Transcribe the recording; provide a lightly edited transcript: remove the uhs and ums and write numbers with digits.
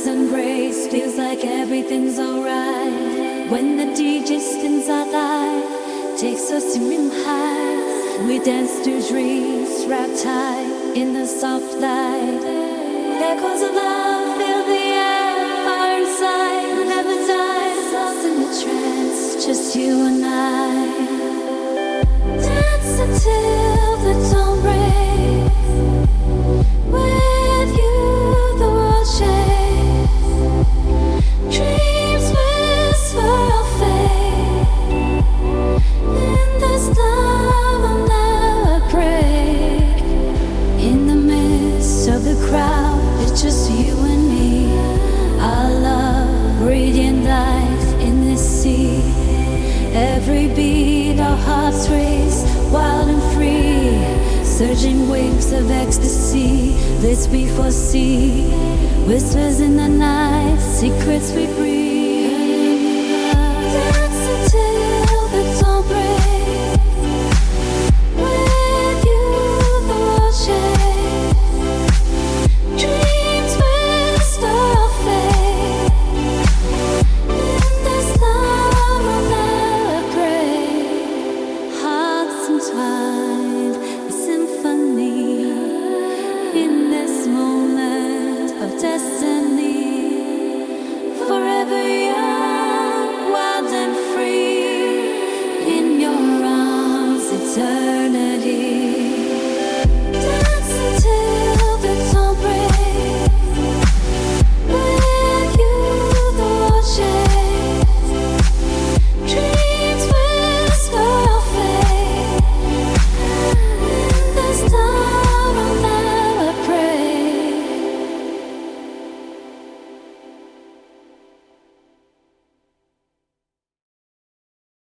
sun breaks, feels like everything's alright. When the DJ spins our life, takes us to new heights. We dance to dreams, wrapped tight in the soft light. Echoes of love fill the air, fire inside never dies. Lost in a trance, just you and I. Dance until the dawn breaks. With you, the world shakes. Dreams whisper of fate. In this love I'll never break. In the midst of the crowd, it's just you and me. Our love, radiant light in this sea. Every beat, our hearts race, wild and free. Surging waves of ecstasy, bliss we foresee. Whispers in the night, secrets we breathe. Dance until the dawn breaks. With you, the world shakes. Dreams whisper of fate. In this love I'll never break. Hearts entwined, a symphony. In this moment of destiny.